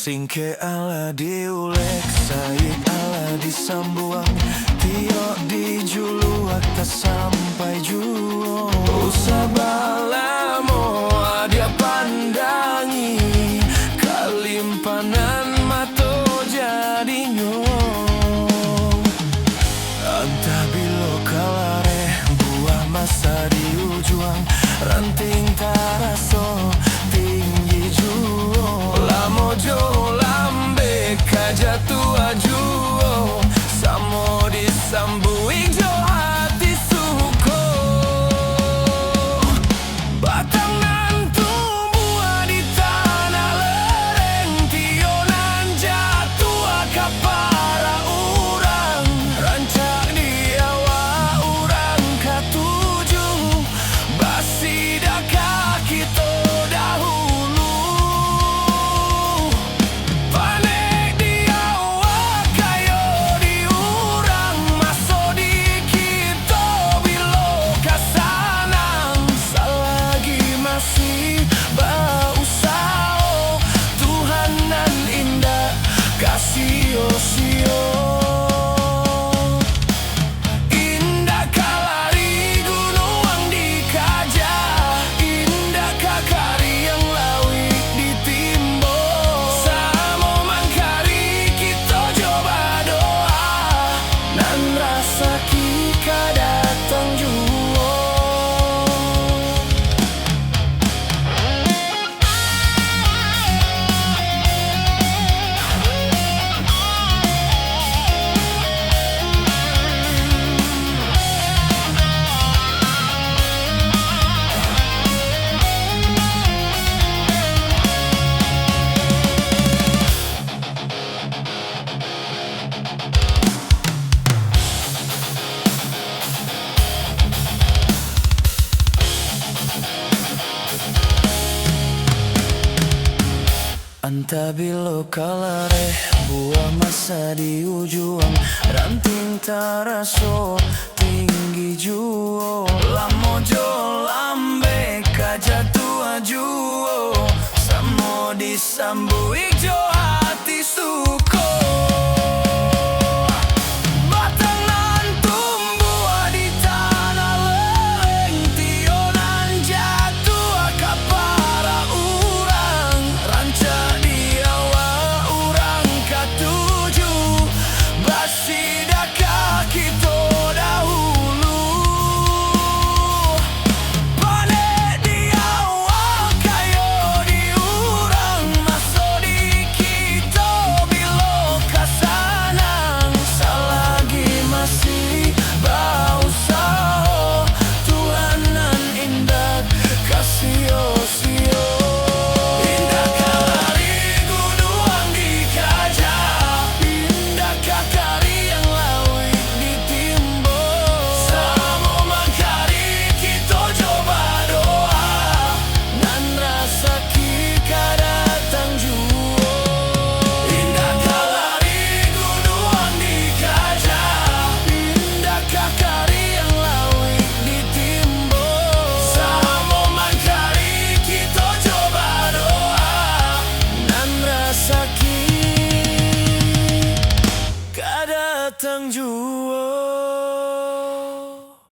Singke ala diulek, saik ala disambuang, tio dijuluak tak sampai juo. Usah mo dia pandangi, kalimpanan mato jadinyo. Entah bilo kalare, buah masa diujuang, ranting taraso tinggi juo. Lamojo lambe kajatu ajuo, samo disambui jo hati suko. Batangan tumbuh di tanah lereng, tionan jatuh akapara urang, rancak diawa urang katujuh, basida kaki to dahulu. Panek diawa kayo diurang, maso dikito bilo kasanang, salagi masih bausao, Tuhanan indah kasio-sio. Indah kalari gunung dikaja, indah kakari yang lawik ditimbo. Samo mangkari kita coba doa, nan rasa kika datang juo. Anta bilo kalare, buah masa di ujung, ranting taraso tinggi juo. Lamojo lambe kajatu ajuo, samo disambui